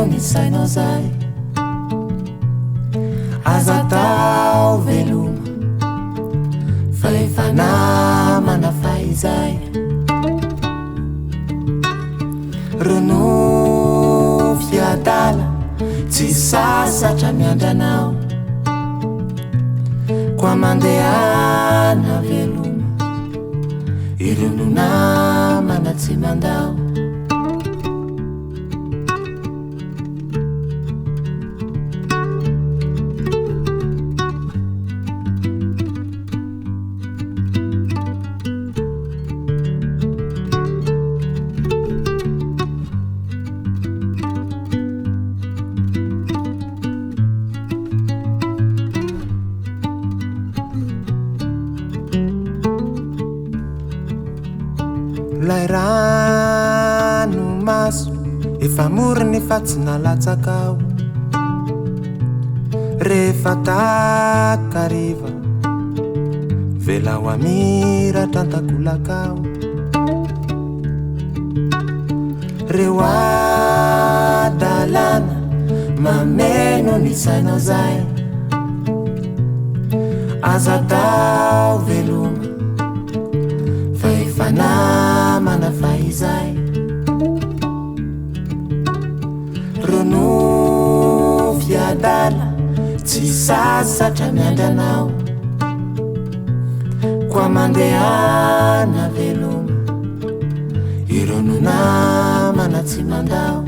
ni sainao zay aza tao veloma fa efa namana faizay rono fiadala tsy sasatra miandranao koa mandehana veloma ireo no namana tsy mandao Lay rano maso efa morony efa tsy nalatsakao rehefa takariva velao amiratra antakolakao reo adalana mameno ny sainao zay aza tao veloma fa efa namana faizay rono fiadala tsy sasatra miandranao koa mandehana veloma ireo no namana tsy mandao